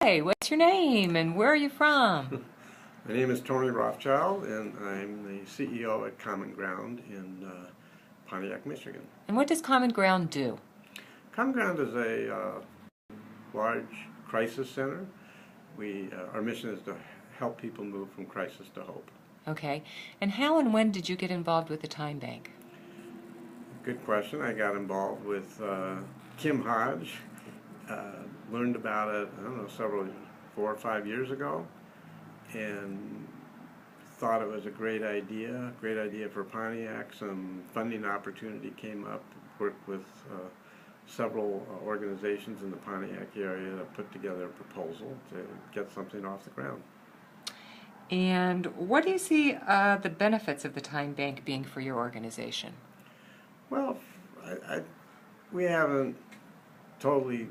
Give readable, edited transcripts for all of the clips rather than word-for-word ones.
Hey, what's your name and where are you from? My name is Tony Rothschild, and I'm the CEO at Common Ground in Pontiac, Michigan. And what does Common Ground do? Common Ground is a large crisis center. Our mission is to help people move from crisis to hope. Okay. And how and when did you get involved with the Time Bank? Good question. I got involved with Kim Hodge. Learned about it, I don't know, 4 or 5 years ago, and thought it was a great idea for Pontiac. Some funding opportunity came up, worked with several organizations in the Pontiac area to put together a proposal to get something off the ground. And what do you see the benefits of the Time Bank being for your organization? Well, we haven't totally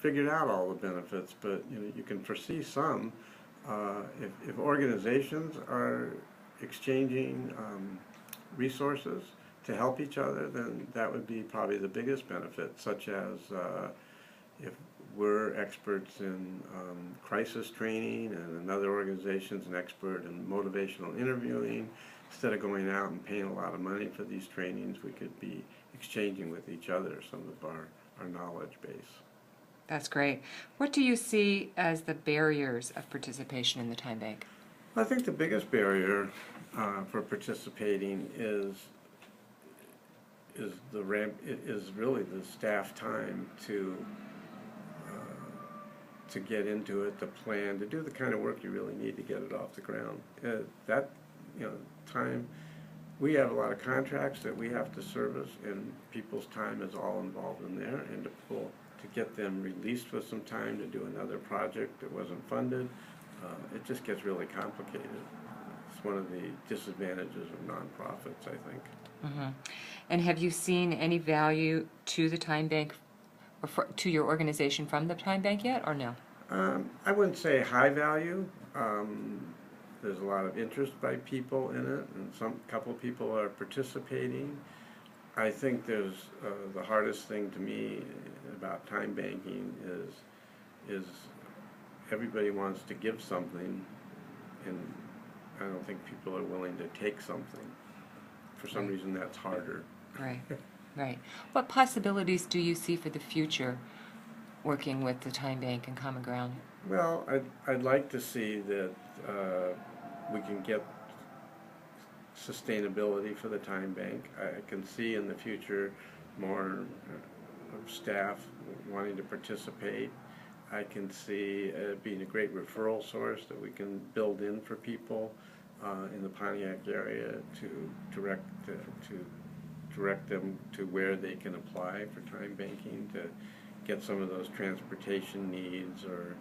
figured out all the benefits, but you can foresee some. If organizations are exchanging resources to help each other, then that would be probably the biggest benefit, such as if we're experts in crisis training and another organization's an expert in motivational interviewing, instead of going out and paying a lot of money for these trainings, we could be exchanging with each other some of our knowledge base. That's great. What do you see as the barriers of participation in the Time Bank? I think the biggest barrier for participating is really the staff time to get into it, to plan, to do the kind of work you really need to get it off the ground. Time. We have a lot of contracts that we have to service, and people's time is all involved in there. And to get them released with some time to do another project that wasn't funded, it just gets really complicated. It's one of the disadvantages of nonprofits, I think. Mm-hmm. And have you seen any value to the Time Bank or to your organization from the Time Bank yet, or no? I wouldn't say high value. There's a lot of interest by people in it, and couple of people are participating. I think there's the hardest thing to me about time banking is everybody wants to give something, and I don't think people are willing to take something. For some reason, that's harder. Right, right. What possibilities do you see for the future working with the Time Bank and Common Ground? Well, I'd like to see that we can get sustainability for the Time Bank. I can see in the future more staff wanting to participate. I can see it being a great referral source that we can build in for people in the Pontiac area to direct them to where they can apply for time banking, to get some of those transportation needs or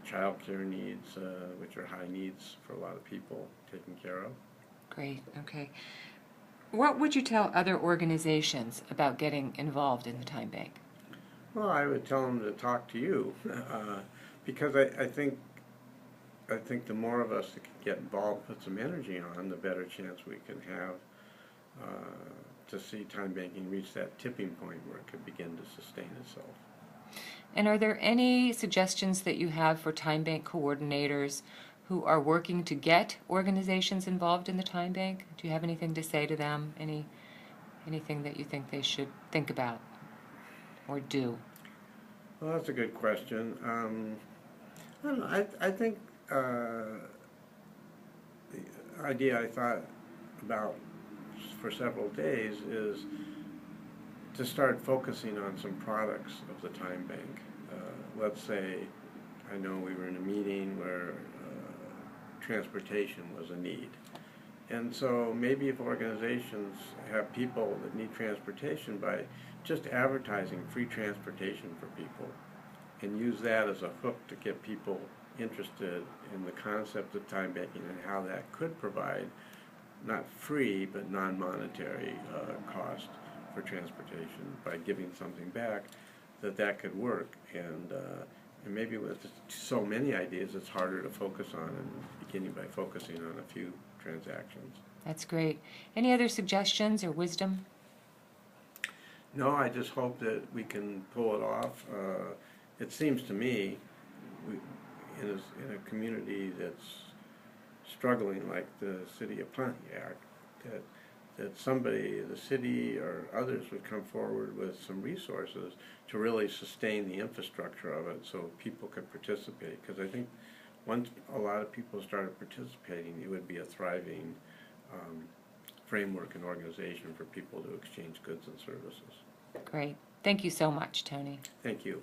child care needs, which are high needs for a lot of people, taken care of. Great, okay. What would you tell other organizations about getting involved in the Time Bank? Well, I would tell them to talk to you, because I think the more of us that can get involved, put some energy on, the better chance we can have to see time banking reach that tipping point where it could begin to sustain itself. And are there any suggestions that you have for Time Bank coordinators who are working to get organizations involved in the Time Bank? Do you have anything to say to them? Anything that you think they should think about or do? Well, that's a good question. I don't know. I think the idea I thought about for several days is to start focusing on some products of the Time Bank. Let's say, I know we were in a meeting where transportation was a need. And so maybe if organizations have people that need transportation, by just advertising free transportation for people and use that as a hook to get people interested in the concept of time banking and how that could provide not free but non-monetary cost for transportation by giving something back, that could work. And maybe with so many ideas, it's harder to focus on, and beginning by focusing on a few transactions. That's great. Any other suggestions or wisdom? No, I just hope that we can pull it off. It seems to me in a community that's struggling like the city of Pontiac, that somebody, the city or others would come forward with some resources to really sustain the infrastructure of it so people could participate. Because I think once a lot of people started participating, it would be a thriving framework and organization for people to exchange goods and services. Great. Thank you so much, Tony. Thank you.